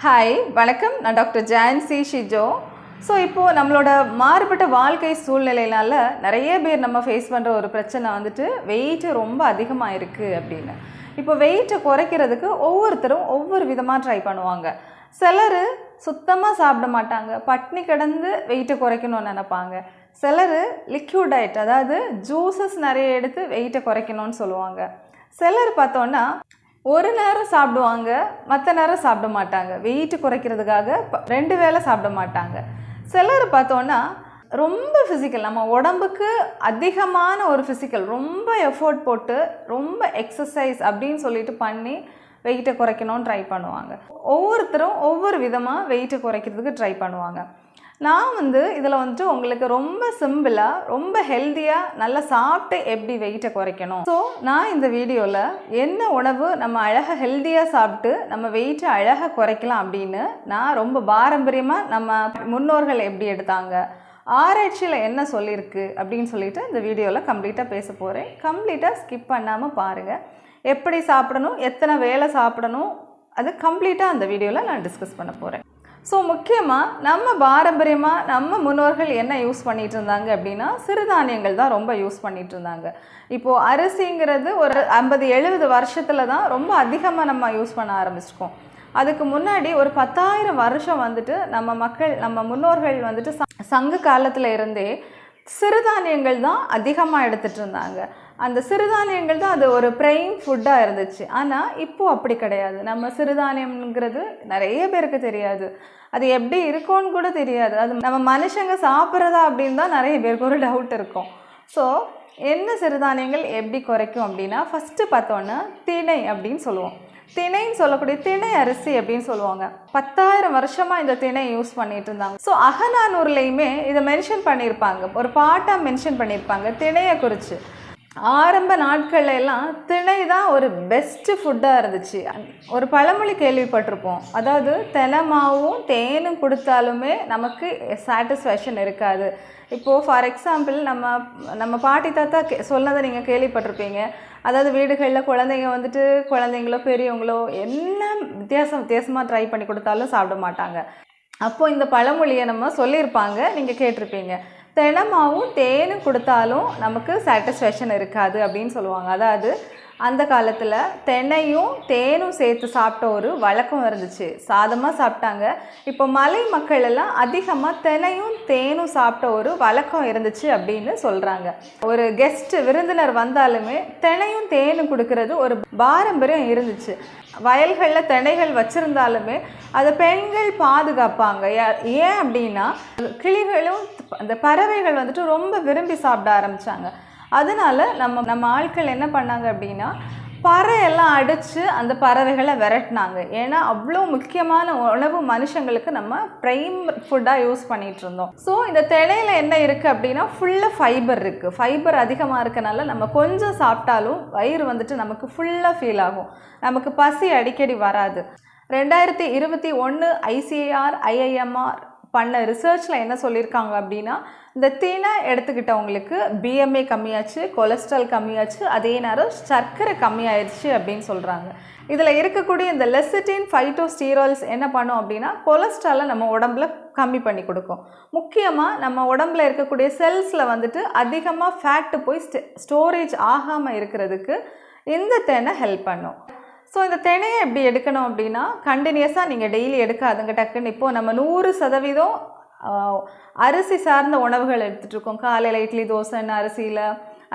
Hi வணக்கம், நான் doctor Jhansi Shijo. So இப்போது நம்மளோட மாறுபட்ட வாழ்க்கை சூழ்நிலையினால நிறைய பேர் நம்ம ஃபேஸ் பண்ணுற ஒரு பிரச்சனை வந்துட்டு வெயிட்டு ரொம்ப அதிகமாக இருக்குது அப்படின்னு. இப்போ வெயிட்டை குறைக்கிறதுக்கு ஒவ்வொருத்தரும் ஒவ்வொரு விதமாக ட்ரை பண்ணுவாங்க. சிலர் சுத்தமாக சாப்பிட மாட்டாங்க, பட்னி கிடந்து வெயிட்டை குறைக்கணும்னு நினைப்பாங்க. சிலர் லிக்யூட் டயட், அதாவது ஜூஸஸ் நிறைய எடுத்து வெயிட்டை குறைக்கணும்னு சொல்லுவாங்க. சிலர் பார்த்தோன்னா ஒரு நேரம் சாப்பிடுவாங்க, மற்ற நேரம் சாப்பிட மாட்டாங்க. வெயிட்டு குறைக்கிறதுக்காக 2 வேளை சாப்பிட மாட்டாங்க. சிலர் பார்த்தோன்னா ரொம்ப ஃபிசிக்கல், நம்ம உடம்புக்கு அதிகமான ஒரு ஃபிசிக்கல், ரொம்ப எஃபோர்ட் போட்டு ரொம்ப எக்ஸசைஸ் அப்படின்னு சொல்லிட்டு பண்ணி வெயிட்டை குறைக்கணும்னு ட்ரை பண்ணுவாங்க. ஒவ்வொருத்தரும் ஒவ்வொரு விதமாக வெயிட்டை குறைக்கிறதுக்கு ட்ரை பண்ணுவாங்க. நான் இதில் உங்களுக்கு ரொம்ப சிம்பிளாக, ரொம்ப ஹெல்த்தியாக, நல்லா சாப்பிட்டு எப்படி வெயிட்டை குறைக்கணும். ஸோ நான் இந்த வீடியோவில் என்ன உணவு நம்ம அழகாக ஹெல்த்தியாக சாப்பிட்டு நம்ம வெயிட்டை அழகாக குறைக்கலாம் அப்படின்னு நான் ரொம்ப பாரம்பரியமாக நம்ம முன்னோர்கள் எப்படி எடுத்தாங்க, ஆராய்ச்சியில் என்ன சொல்லியிருக்கு அப்படின்னு சொல்லிட்டு இந்த வீடியோவில் கம்ப்ளீட்டாக பேச போகிறேன். கம்ப்ளீட்டாக ஸ்கிப் பண்ணாமல் பாருங்கள். எப்படி சாப்பிடணும், எத்தனை வேளை சாப்பிடணும், அது கம்ப்ளீட்டாக அந்த வீடியோவில் நான் டிஸ்கஸ் பண்ண போகிறேன். ஸோ முக்கியமாக நம்ம பாரம்பரியமாக நம்ம முன்னோர்கள் என்ன யூஸ் பண்ணிகிட்டு இருந்தாங்க அப்படின்னா சிறுதானியங்கள் தான் ரொம்ப யூஸ் பண்ணிகிட்டு இருந்தாங்க. இப்போது அரிசிங்கிறது ஒரு 50-70 வருஷத்தில் தான் ரொம்ப அதிகமாக நம்ம யூஸ் பண்ண ஆரம்பிச்சிருக்கோம். அதுக்கு முன்னாடி ஒரு 10,000 வருஷம் நம்ம முன்னோர்கள் சங்க காலத்தில் இருந்தே சிறுதானியங்கள் தான் அதிகமாக எடுத்துகிட்டு இருந்தாங்க. அந்த சிறுதானியங்கள் தான் அது ஒரு பிரைம் ஃபுட்டாக இருந்துச்சு. ஆனால் இப்போது அப்படி கிடையாது. நம்ம சிறுதானியம்ங்கிறது நிறைய பேருக்கு தெரியாது, அது எப்படி இருக்கும்னு கூட தெரியாது. அது நம்ம மனுஷங்க சாப்பிட்றதா அப்படின்னு தான் நிறைய பேருக்கு ஒரு டவுட் இருக்கும். ஸோ என்ன சிறுதானியங்கள் எப்படி குறைக்கும் அப்படின்னா, ஃபஸ்ட்டு பார்த்தோன்னா திணை அப்படின்னு சொல்லுவோம். திணைன்னு சொல்லக்கூடிய திணை அரிசி அப்படின்னு சொல்லுவாங்க. 10,000 வருஷமாக இந்த திணை யூஸ் பண்ணிட்டு இருந்தாங்க. ஸோ அகநானூர்லையுமே இதை மென்ஷன் பண்ணியிருப்பாங்க, ஒரு பாட்டாக மென்ஷன் பண்ணியிருப்பாங்க திணையை குறித்து. ஆரம்ப நாட்கள்ல எல்லாம் திணை தான் ஒரு பெஸ்ட்டு ஃபுட்டாக இருந்துச்சு. ஒரு பழமொழி கேள்விப்பட்டிருப்போம், அதாவது தினமாவும் தேனும் கொடுத்தாலுமே நமக்கு சாட்டிஸ்ஃபேக்ஷன் இருக்காது. இப்போது ஃபார் எக்ஸாம்பிள் நம்ம பாட்டி தாத்தா சொன்னதை நீங்கள் கேள்விப்பட்டிருப்பீங்க. அதாவது வீடுகளில் குழந்தைங்களோ பெரியவங்களோ என்ன வித்தியாசமாக ட்ரை பண்ணி கொடுத்தாலும் சாப்பிட மாட்டாங்க. அப்போது இந்த பழமொழியை நம்ம சொல்லியிருப்பாங்க, நீங்கள் கேட்டிருப்பீங்க. தினமாவும் தேனும் கொடுத்தாலும் நமக்கு சாட்டிஸ்ஃபேக்ஷன் இருக்காது அப்படின்னு சொல்லுவாங்க. அதாவது அந்த காலத்தில் தினையும் தேனும் சேர்த்து சாப்பிட்ட ஒரு வழக்கம் இருந்துச்சு, சாதமாக சாப்பிட்டாங்க. இப்போ மலை மக்கள் எல்லாம் அதிகமாக தினையும் தேனும் சாப்பிட்ட ஒரு வழக்கம் இருந்துச்சு அப்படின்னு சொல்கிறாங்க. ஒரு விருந்தினர் வந்தாலுமே தினையும் தேனும் கொடுக்கறது ஒரு பாரம்பரியம் இருந்துச்சு. வயல்களில் திணைகள் வச்சுருந்தாலுமே அதை பெண்கள் பாதுகாப்பாங்க. ஏன் அப்படின்னா கிளிகளும் அந்த பறவைகள் ரொம்ப விரும்பி சாப்பிட ஆரம்பித்தாங்க. அதனால் நம்ம ஆட்கள் என்ன பண்ணாங்க அப்படின்னா பறையெல்லாம் அடித்து அந்த பறவைகளை விரட்டினாங்க. ஏன்னா அவ்வளோ முக்கியமான உணவு மனுஷங்களுக்கு நம்ம ப்ரைம் ஃபுட்டாக யூஸ் பண்ணிகிட்டு இருந்தோம். ஸோ இந்த திணையில் என்ன இருக்குது அப்படின்னா ஃபுல்லாக ஃபைபர் இருக்குது. ஃபைபர் அதிகமாக இருக்கனால நம்ம கொஞ்சம் சாப்பிட்டாலும் வயிறு நமக்கு ஃபுல்லாக ஃபீல் ஆகும், நமக்கு பசி அடிக்கடி வராது. 2021 ஐசிஏஆர் IIMR பண்ண ரிசர்ச்சில் என்ன சொல்லியிருக்காங்க அப்படின்னா, இந்த திணை எடுத்துக்கிட்டவங்களுக்கு பிஎம்ஐ கம்மியாச்சு, கொலஸ்ட்ரால் கம்மியாச்சு, அதே நேரம் சர்க்கரை கம்மியாயிடுச்சு அப்படின்னு சொல்கிறாங்க. இதில் இருக்கக்கூடிய இந்த லெசிட்டின் ஃபைட்டோஸ்டீரால்ஸ் என்ன பண்ணும் அப்படின்னா கொலஸ்ட்ராலை நம்ம உடம்புல கம்மி பண்ணி கொடுக்கும். முக்கியமாக நம்ம உடம்புல இருக்கக்கூடிய செல்ஸில் அதிகமாக ஃபேக்ட் போய் ஸ்டோரேஜ் ஆகாமல் இருக்கிறதுக்கு இந்த திணை ஹெல்ப் பண்ணும். ஸோ இந்த திணையை எப்படி எடுக்கணும் அப்படின்னா, கண்டினியூஸாக நீங்கள் டெய்லி எடுக்காதுங்க. டக்குன்னு இப்போது நம்ம 100% அரிசி சார்ந்த உணவுகள் எடுத்துகிட்ருக்கோம். காலையில் இட்லி தோசைன்னு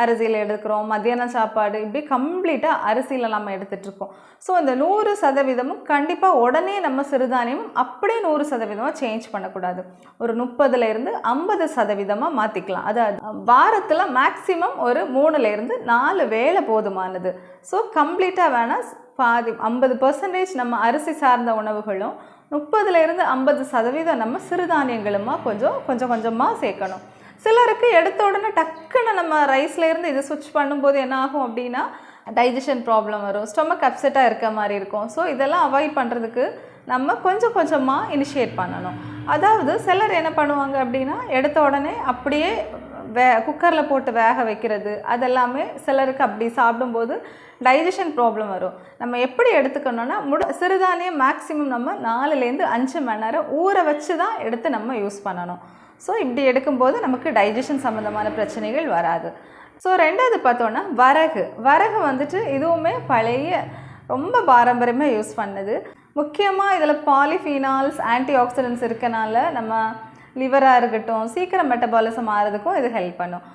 அரிசியில் எடுக்கிறோம், மத்தியானம் சாப்பாடு, இப்படி கம்ப்ளீட்டாக அரிசியில் நம்ம எடுத்துகிட்ருக்கோம். ஸோ இந்த 100% கண்டிப்பாக உடனே நம்ம சிறுதானியம் அப்படியே 100% சேஞ்ச் பண்ணக்கூடாது. ஒரு 30% 50% மாற்றிக்கலாம். அதாவது வாரத்தில் மேக்ஸிமம் ஒரு 3-4 வேளை போதுமானது. ஸோ கம்ப்ளீட்டாக வேணால் பாதி 50% நம்ம அரிசி சார்ந்த உணவுகளும் 30-50% நம்ம சிறுதானியங்களுமா கொஞ்சமாக சேர்க்கணும். சிலருக்கு எடுத்த உடனே டக்குன்னு நம்ம ரைஸ்லேருந்து இது ஸ்விட்ச் பண்ணும்போது என்ன ஆகும் அப்படின்னா டைஜஷன் ப்ராப்ளம் வரும், ஸ்டொமக் அப்செட்டாக இருக்க மாதிரி இருக்கும். ஸோ இதெல்லாம் அவாய்ட் பண்ணுறதுக்கு நம்ம கொஞ்சமாக இனிஷியேட் பண்ணணும். அதாவது சிலர் என்ன பண்ணுவாங்க அப்படின்னா எடுத்த உடனே அப்படியே குக்கரில் போட்டு வேக வைக்கிறது அதெல்லாமே சிலருக்கு அப்படி சாப்பிடும்போது டைஜஷன் ப்ராப்ளம் வரும். நம்ம எப்படி எடுத்துக்கணும்னா சிறுதானியம் மேக்ஸிமம் நம்ம 4லேருந்து 5 மணி நேரம் ஊற வச்சு தான் எடுத்து நம்ம யூஸ் பண்ணணும். ஸோ இப்படி எடுக்கும்போது நமக்கு டைஜஷன் சம்மந்தமான பிரச்சனைகள் வராது. ஸோ ரெண்டாவது பார்த்தோன்னா வரகு வந்துட்டு இதுவுமே பழைய ரொம்ப பாரம்பரியமாக யூஸ் பண்ணது. முக்கியமாக இதில் பாலிஃபீனால்ஸ் ஆன்டி ஆக்சிடென்ட்ஸ் இருக்கனால நம்ம லிவராக இருக்கட்டும் சீக்கிரம் மெட்டபாலிசம் ஆகிறதுக்கும் இது ஹெல்ப் பண்ணும்.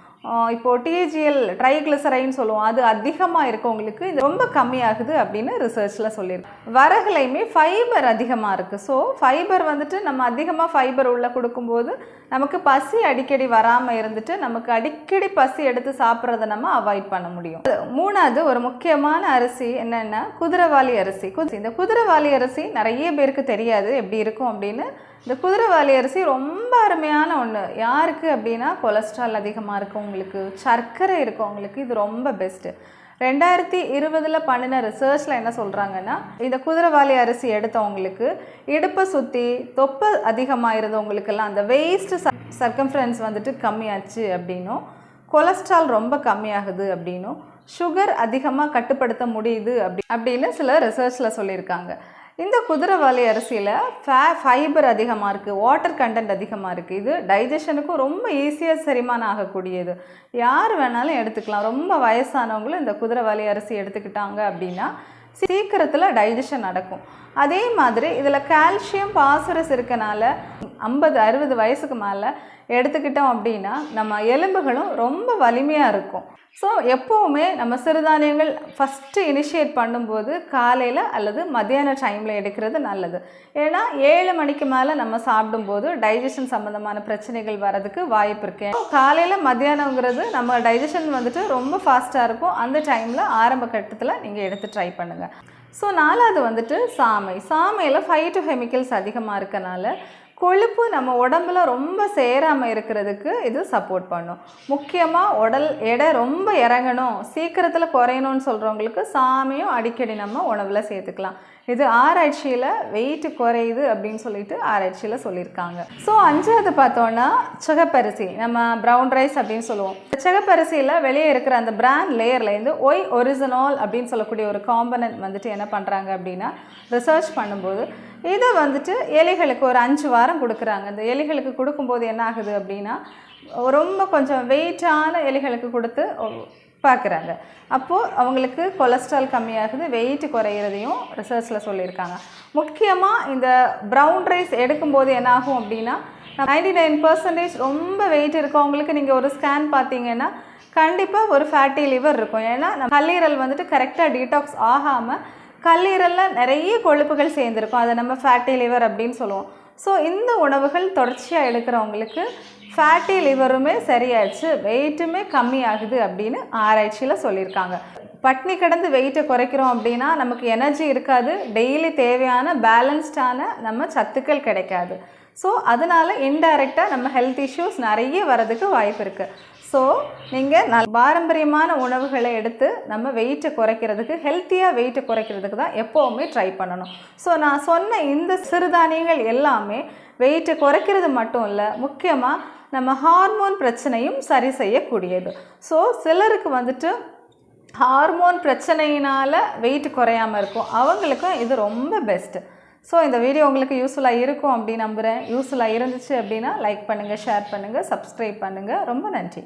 இப்போது டிஏஜிஎல் ட்ரைக்ளிசரைன்னு சொல்லுவோம், அது அதிகமாக இருக்கவங்களுக்கு இது ரொம்ப கம்மியாகுது அப்படின்னு ரிசர்ச்சில் சொல்லியிருக்கு. வரகுலையுமே ஃபைபர் அதிகமாக இருக்குது. ஸோ ஃபைபர் வந்துட்டு நம்ம அதிகமாக ஃபைபர் உள்ள கொடுக்கும்போது நமக்கு பசி அடிக்கடி வராமல் இருந்துட்டு நமக்கு அடிக்கடி பசி எடுத்து சாப்பிட்றத நம்ம அவாய்ட் பண்ண முடியும். மூணாவது ஒரு முக்கியமான அரிசி என்னென்னா குதிரைவாலி அரிசி. இந்த குதிரைவாலி அரிசி நிறைய பேருக்கு தெரியாது எப்படி இருக்கும் அப்படின்னு. இந்த குதிரைவாலி அரிசி ரொம்ப அருமையான ஒன்று. யாருக்கு அப்படின்னா கொலஸ்ட்ரால் அதிகமாக இருக்கவங்களுக்கு, சர்க்கரை இருக்கவங்களுக்கு இது ரொம்ப பெஸ்ட்டு. 2020 பண்ணின ரிசர்ச்சில் என்ன சொல்கிறாங்கன்னா இந்த குதிரைவாலி அரிசி எடுத்தவங்களுக்கு இடுப்பை சுற்றி தொப்பை அதிகமாக இருந்தவங்களுக்கெல்லாம் அந்த வெயிஸ்ட் சர்க்கம்ஃபரன்ஸ் வந்துட்டு கம்மியாச்சு அப்படின்னும், கொலஸ்ட்ரால் ரொம்ப கம்மியாகுது அப்படின்னும், சுகர் அதிகமாக கட்டுப்படுத்த முடியுது அப்படின்னு சில ரிசர்ச்சில் சொல்லியிருக்காங்க. இந்த குதிரைவாலி அரிசியில் ஃபைபர் அதிகமாக இருக்குது, வாட்டர் கண்டென்ட் அதிகமாக இருக்குது. இது டைஜஷனுக்கும் ரொம்ப ஈஸியாக செரிமானம் ஆகக்கூடியது. யார் வேணாலும் எடுத்துக்கலாம். ரொம்ப வயசானவங்களும் இந்த குதிரைவாலி அரிசி எடுத்துக்கிட்டாங்க அப்படின்னா சீக்கிரத்தில் டைஜஷன் நடக்கும். அதே மாதிரி இதில் கால்சியம் பாஸ்பரஸ் இருக்கனால 50-60 வயசுக்கு மேலே எடுத்துக்கிட்டோம் அப்படின்னா நம்ம எலும்புகளும் ரொம்ப வலிமையாக இருக்கும். ஸோ எப்போவுமே நம்ம சிறுதானியங்கள் ஃபஸ்ட்டு இனிஷியேட் பண்ணும்போது காலையில் அல்லது மத்தியான டைமில் எடுக்கிறது நல்லது. ஏன்னா 7 மணிக்கு மேலே நம்ம சாப்பிடும்போது டைஜஷன் சம்மந்தமான பிரச்சனைகள் வரதுக்கு வாய்ப்பு இருக்கு. காலையில் மத்தியானங்கிறது நம்ம டைஜஷன் வந்துட்டு ரொம்ப ஃபாஸ்ட்டாக இருக்கும். அந்த டைமில் ஆரம்ப கட்டத்தில் நீங்கள் எடுத்து ட்ரை பண்ணுங்கள். ஸோ நாலாவது வந்துட்டு சாமையில் ஃபைட்டோ கெமிக்கல்ஸ் அதிகமாக இருக்கனால கொழுப்பு நம்ம உடம்புல ரொம்ப சேராமல் இருக்கிறதுக்கு இது சப்போர்ட் பண்ணும். முக்கியமாக உடல் எடை ரொம்ப இறங்கணும் சீக்கிரத்தில் குறையணும்னு சொல்கிறவங்களுக்கு சாமையும் அடிக்கடி நம்ம உணவில் சேர்த்துக்கலாம். இது ஆராய்ச்சியில் வெயிட் குறையுது அப்படின்னு சொல்லிட்டு ஆராய்ச்சியில் சொல்லியிருக்காங்க. ஸோ 5வது பார்த்தோன்னா சிகப்பரிசி, நம்ம ப்ரௌன் ரைஸ் அப்படின்னு சொல்லுவோம். சிகப்பரிசியில் வெளியே இருக்கிற அந்த பிராண்ட் லேயர்லேருந்து ஒரிஜினல் அப்படின்னு சொல்லக்கூடிய ஒரு காம்பனன்ட் வந்துட்டு என்ன பண்ணுறாங்க அப்படின்னா ரிசர்ச் பண்ணும்போது இதை வந்துட்டு எலிகளுக்கு ஒரு 5 வாரம் கொடுக்குறாங்க. இந்த எலிகளுக்கு கொடுக்கும்போது என்ன ஆகுது அப்படின்னா ரொம்ப கொஞ்சம் வெயிட்டான எலிகளுக்கு கொடுத்து பார்க்குறாங்க. அப்போது அவங்களுக்கு கொலஸ்ட்ரால் கம்மியாகுது, வெயிட் குறையிறதையும் ரிசர்ச்சில் சொல்லியிருக்காங்க. முக்கியமாக இந்த ப்ரௌன் ரைஸ் எடுக்கும்போது என்னாகும் அப்படின்னா 99% ரொம்ப வெயிட் இருக்கவங்களுக்கு நீங்கள் ஒரு ஸ்கேன் பார்த்தீங்கன்னா கண்டிப்பாக ஒரு ஃபேட்டி லிவர் இருக்கும். ஏன்னா கல்லீரல் வந்துட்டு கரெக்டாக டீடாக்ஸ் ஆகாமல் கல்லீரலில் நிறைய கொழுப்புகள் சேர்ந்துருக்கும். அதை நம்ம ஃபேட்டி லிவர் அப்படின்னு சொல்லுவோம். ஸோ இந்த உணவுகள் தொடர்ச்சியாக எடுக்கிறவங்களுக்கு ஃபேட்டி லிவருமே சரியாச்சு, வெயிட்டுமே கம்மியாகுது அப்படின்னு ஆராய்ச்சியில் சொல்லியிருக்காங்க. பட்னி கிடந்து வெயிட்டை குறைக்கிறோம் அப்படின்னா நமக்கு எனர்ஜி இருக்காது, டெய்லி தேவையான பேலன்ஸ்டான நம்ம சத்துக்கள் கிடைக்காது. ஸோ அதனால் இன்டைரக்டாக நம்ம ஹெல்த் இஷ்யூஸ் நிறைய வரதுக்கு வாய்ப்பு இருக்குது. ஸோ நீங்கள் பாரம்பரியமான உணவுகளை எடுத்து நம்ம வெயிட்டை குறைக்கிறதுக்கு, ஹெல்த்தியாக வெயிட்டை குறைக்கிறதுக்கு தான் எப்போவுமே ட்ரை பண்ணணும். ஸோ நான் சொன்ன இந்த சிறுதானியங்கள் எல்லாமே வெயிட்டை குறைக்கிறது மட்டும் இல்லை, முக்கியமாக நம்ம ஹார்மோன் பிரச்சனையும் சரி செய்யக்கூடியது. ஸோ சிலருக்கு வந்துட்டு ஹார்மோன் பிரச்சனையினால் வெயிட் குறையாமல் இருக்கும், அவங்களுக்கும் இது ரொம்ப பெஸ்ட்டு. ஸோ இந்த வீடியோ உங்களுக்கு யூஸ்ஃபுல்லாக இருக்கும் அப்படின்னு நம்புகிறேன். யூஸ்ஃபுல்லாக இருந்துச்சு அப்படின்னா லைக் பண்ணுங்கள், ஷேர் பண்ணுங்கள், சப்ஸ்கிரைப் பண்ணுங்கள். ரொம்ப நன்றி.